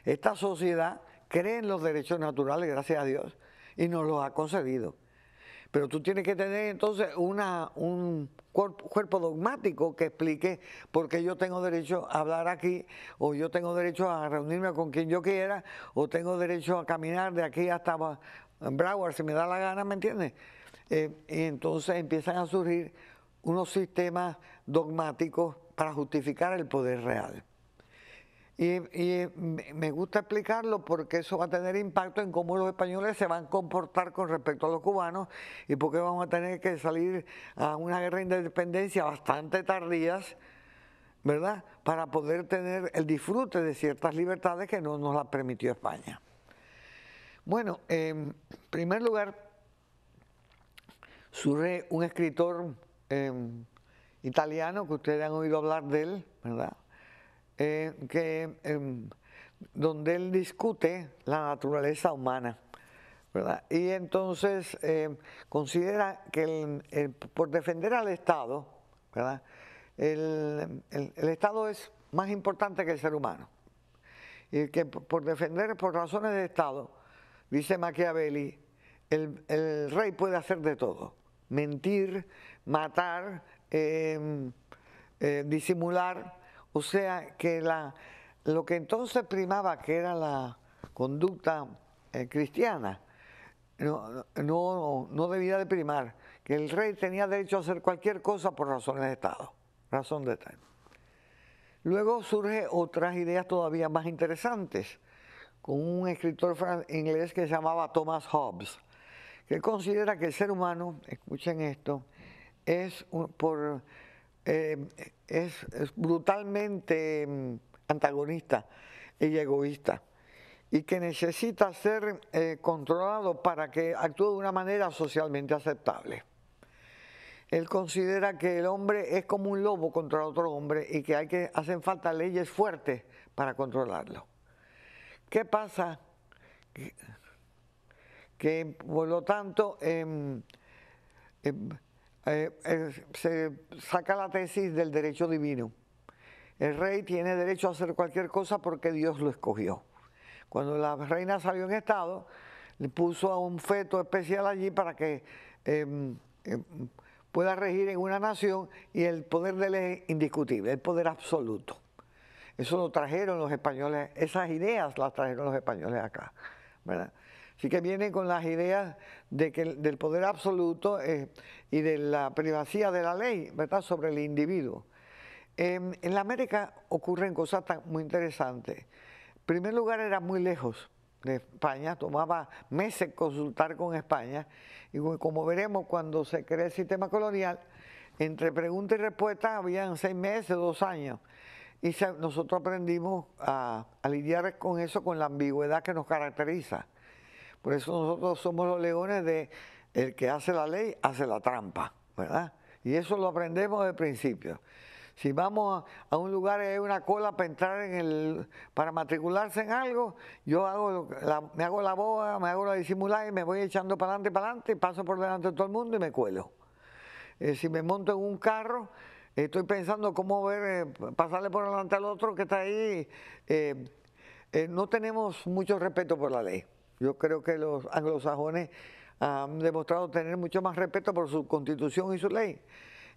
Esta sociedad cree en los derechos naturales, gracias a Dios, y nos los ha concedido. Pero tú tienes que tener entonces un cuerpo dogmático que explique por qué yo tengo derecho a hablar aquí, o yo tengo derecho a reunirme con quien yo quiera, o tengo derecho a caminar de aquí hasta Broward si me da la gana, ¿me entiendes? Y entonces empiezan a surgir unos sistemas dogmáticos para justificar el poder real. Y me gusta explicarlo porque eso va a tener impacto en cómo los españoles se van a comportar con respecto a los cubanos y porque vamos a tener que salir a una guerra de independencia bastante tardías, ¿verdad?, para poder tener el disfrute de ciertas libertades que no nos las permitió España. Bueno, en primer lugar, surge un escritor italiano que ustedes han oído hablar de él, ¿verdad?, donde él discute la naturaleza humana, ¿verdad? Y entonces considera que por defender al Estado, ¿verdad?, el Estado es más importante que el ser humano. Y que por defender, por razones de Estado, dice Machiavelli, el rey puede hacer de todo: mentir, matar, disimular. O sea que lo que entonces primaba, que era la conducta cristiana, no debía de primar, que el rey tenía derecho a hacer cualquier cosa por razones de Estado, razón de Estado. Luego surgen otras ideas todavía más interesantes, con un escritor inglés que se llamaba Thomas Hobbes, que considera que el ser humano, escuchen esto, es brutalmente antagonista y egoísta, y que necesita ser controlado para que actúe de una manera socialmente aceptable. Él considera que el hombre es como un lobo contra otro hombre y que hacen falta leyes fuertes para controlarlo. ¿Qué pasa? Que por lo tanto se saca la tesis del derecho divino. El rey tiene derecho a hacer cualquier cosa porque Dios lo escogió. Cuando la reina salió en estado, le puso a un feto especial allí para que pueda regir en una nación, y el poder de él es indiscutible, el poder absoluto. Eso lo trajeron los españoles, esas ideas las trajeron los españoles acá, ¿verdad? Así que vienen con las ideas del poder absoluto y de la primacía de la ley, ¿verdad?, sobre el individuo. En la América ocurren cosas muy interesantes. En primer lugar, era muy lejos de España, tomaba meses consultar con España, y como veremos cuando se crea el sistema colonial, entre pregunta y respuesta habían 6 meses, 2 años, y nosotros aprendimos a lidiar con eso, con la ambigüedad que nos caracteriza. Por eso nosotros somos los leones de el que hace la ley, hace la trampa, ¿verdad? Y eso lo aprendemos desde el principio. Si vamos a un lugar y hay una cola para entrar para matricularse en algo, yo me hago la boa, me hago la disimulada y me voy echando para adelante, paso por delante de todo el mundo y me cuelo. Si me monto en un carro, estoy pensando cómo pasarle por delante al otro que está ahí. No tenemos mucho respeto por la ley. Yo creo que los anglosajones han demostrado tener mucho más respeto por su constitución y su ley,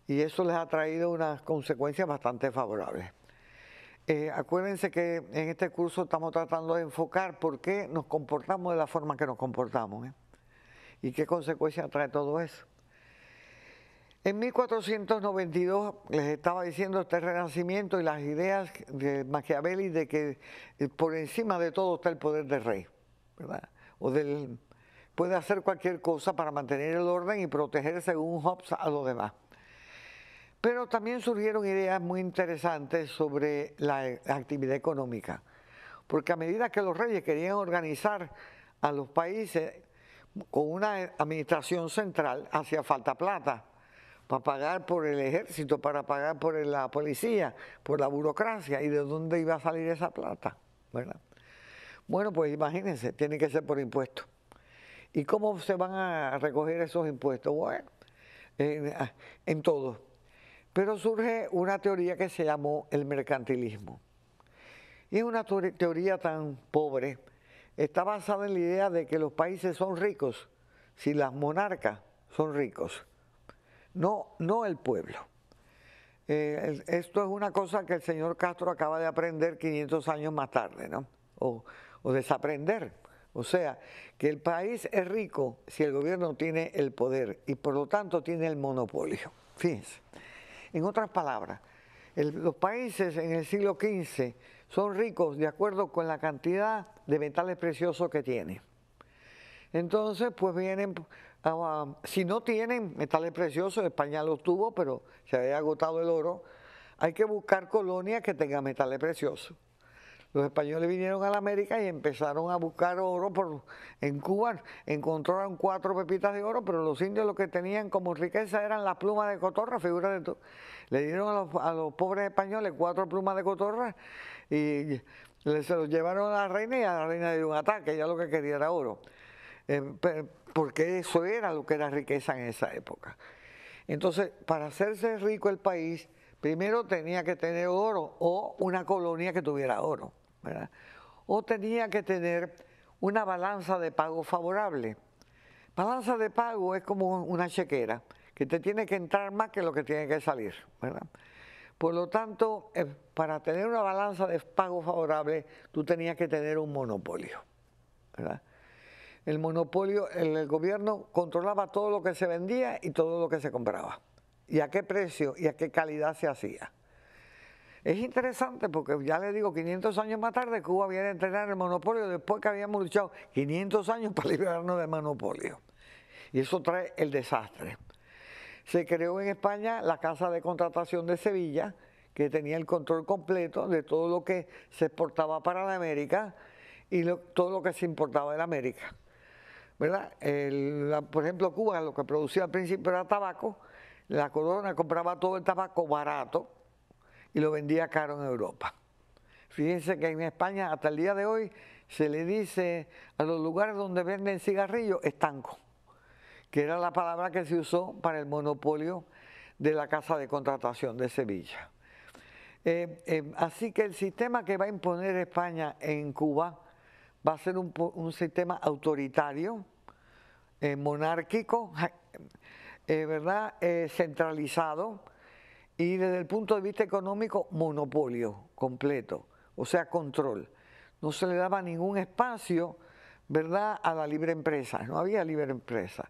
y eso les ha traído unas consecuencias bastante favorables. Acuérdense que en este curso estamos tratando de enfocar por qué nos comportamos de la forma que nos comportamos, y qué consecuencias trae todo eso. En 1492 les estaba diciendo este renacimiento y las ideas de Machiavelli de que por encima de todo está el poder del rey, ¿verdad? Puede hacer cualquier cosa para mantener el orden y proteger, según Hobbes, a los demás. Pero también surgieron ideas muy interesantes sobre la actividad económica, porque a medida que los reyes querían organizar a los países con una administración central, hacía falta plata para pagar por el ejército, para pagar por la policía, por la burocracia. ¿Y de dónde iba a salir esa plata?, ¿verdad? Bueno, pues imagínense, tiene que ser por impuestos. ¿Y cómo se van a recoger esos impuestos? Bueno, en todo. Pero surge una teoría que se llamó el mercantilismo. Y es una teoría tan pobre, está basada en la idea de que los países son ricos si las monarcas son ricos, no el pueblo. Esto es una cosa que el señor Castro acaba de aprender 500 años más tarde, ¿no? O desaprender. O sea, que el país es rico si el gobierno tiene el poder y por lo tanto tiene el monopolio. Fíjense. En otras palabras, los países en el siglo XV son ricos de acuerdo con la cantidad de metales preciosos que tienen. Entonces, pues vienen, si no tienen metales preciosos, España los tuvo, pero se había agotado el oro, hay que buscar colonias que tengan metales preciosos. Los españoles vinieron a la América y empezaron a buscar oro. En Cuba encontraron 4 pepitas de oro, pero los indios lo que tenían como riqueza eran las plumas de cotorra, figúrate tú. Le dieron a los pobres españoles 4 plumas de cotorra y se los llevaron a la reina, y a la reina le dio un ataque, ella lo que quería era oro. Porque eso era lo que era riqueza en esa época. Entonces, para hacerse rico el país, primero tenía que tener oro o una colonia que tuviera oro, ¿verdad? O tenía que tener una balanza de pago favorable. Balanza de pago es como una chequera, que te tiene que entrar más que lo que tiene que salir, ¿verdad? Por lo tanto, para tener una balanza de pago favorable, tú tenías que tener un monopolio, ¿verdad? El monopolio, el gobierno controlaba todo lo que se vendía y todo lo que se compraba, y a qué precio y a qué calidad se hacía. Es interesante porque ya les digo, 500 años más tarde Cuba viene a entrenar el monopolio después que habíamos luchado 500 años para liberarnos del monopolio. Y eso trae el desastre. Se creó en España la Casa de Contratación de Sevilla, que tenía el control completo de todo lo que se exportaba para la América y todo lo que se importaba de la América, ¿verdad? Por ejemplo, Cuba, lo que producía al principio era tabaco, la corona compraba todo el tabaco barato y lo vendía caro en Europa. Fíjense que en España hasta el día de hoy se le dice a los lugares donde venden cigarrillos estanco, que era la palabra que se usó para el monopolio de la Casa de Contratación de Sevilla. Así que el sistema que va a imponer España en Cuba va a ser un sistema autoritario, monárquico, ¿verdad? Centralizado y desde el punto de vista económico monopolio completo, o sea, control. No se le daba ningún espacio, ¿verdad?, a la libre empresa, no había libre empresa.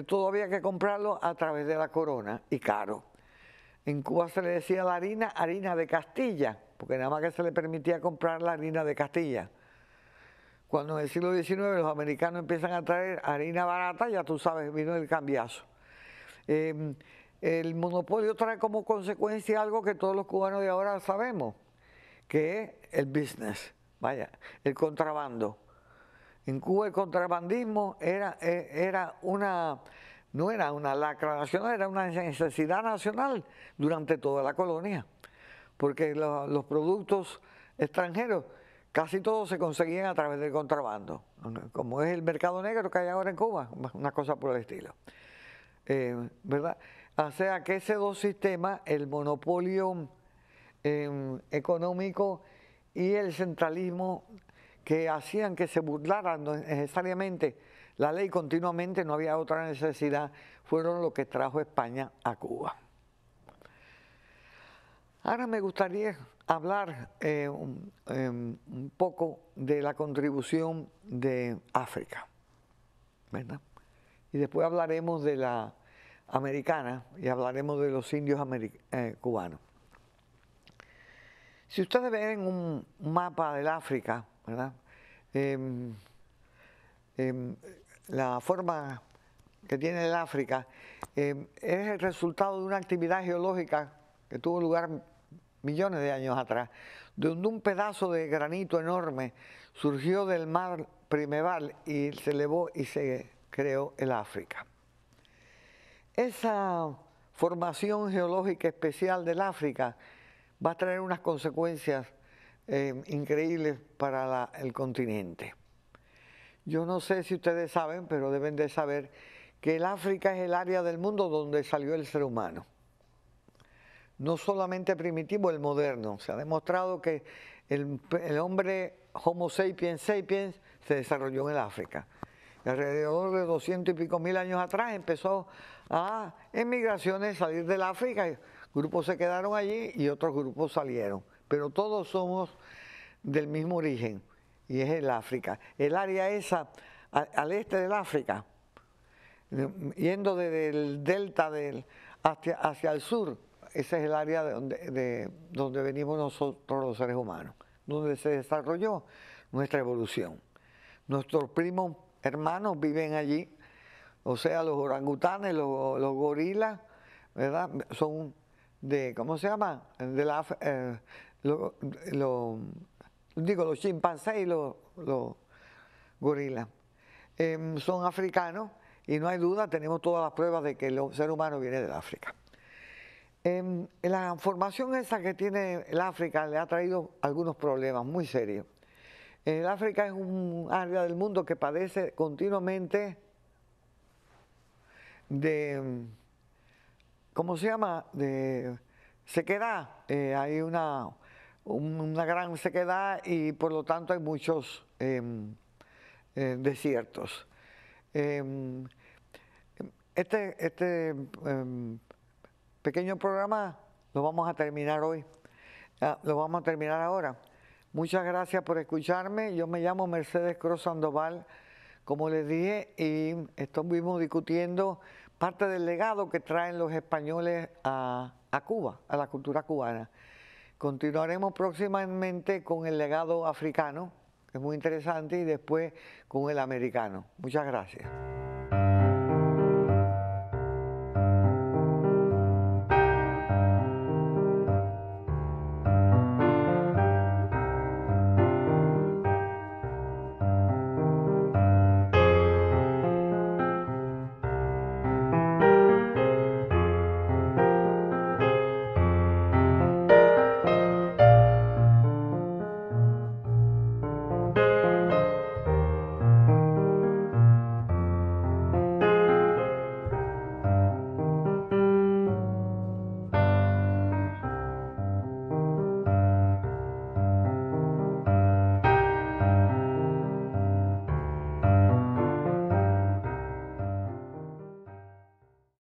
Todo había que comprarlo a través de la corona y caro. En Cuba se le decía a la harina de Castilla, porque nada más que se le permitía comprar la harina de Castilla. Cuando en el siglo XIX los americanos empiezan a traer harina barata, ya tú sabes, vino el cambiazo. El monopolio trae como consecuencia algo que todos los cubanos de ahora sabemos, que es el business, vaya, el contrabando. En Cuba el contrabandismo no era una lacra nacional, era una necesidad nacional durante toda la colonia, porque los productos extranjeros casi todos se conseguían a través del contrabando, como es el mercado negro que hay ahora en Cuba, una cosa por el estilo. ¿Verdad? O sea que ese dos sistemas, el monopolio económico y el centralismo, que hacían que se burlaran necesariamente la ley continuamente, no había otra necesidad, fueron lo que trajo España a Cuba. Ahora me gustaría hablar un poco de la contribución de África, ¿verdad? Y después hablaremos de la americana y hablaremos de los indios cubanos. Si ustedes ven un mapa del África, ¿verdad? La forma que tiene el África es el resultado de una actividad geológica que tuvo lugar millones de años atrás, donde un pedazo de granito enorme surgió del mar primeval y se elevó y se creó el África. Esa formación geológica especial del África va a traer unas consecuencias increíbles para el continente. Yo no sé si ustedes saben, pero deben de saber que el África es el área del mundo donde salió el ser humano. No solamente primitivo, el moderno. Se ha demostrado que el hombre Homo sapiens sapiens se desarrolló en el África. Alrededor de 200 y pico mil años atrás empezó a emigraciones, salir del África. Grupos se quedaron allí y otros grupos salieron. Pero todos somos del mismo origen y es el África. El área esa al este del África, yendo desde el delta hacia el sur, ese es el área de donde venimos nosotros los seres humanos, donde se desarrolló nuestra evolución. Nuestros primos hermanos viven allí, o sea, los orangutanes, los gorilas, ¿verdad? Son de, ¿cómo se llama? Los chimpancés y los gorilas. Son africanos y no hay duda, tenemos todas las pruebas de que el ser humano viene del África. La formación esa que tiene el África le ha traído algunos problemas muy serios. El África es un área del mundo que padece continuamente de, ¿cómo se llama?, de sequedad. Hay una gran sequedad y por lo tanto hay muchos desiertos. Este pequeño programa lo vamos a terminar hoy, lo vamos a terminar ahora. Muchas gracias por escucharme. Yo me llamo Mercedes Cruz Sandoval, como les dije, y estuvimos discutiendo parte del legado que traen los españoles a Cuba, a la cultura cubana. Continuaremos próximamente con el legado africano, que es muy interesante, y después con el americano. Muchas gracias.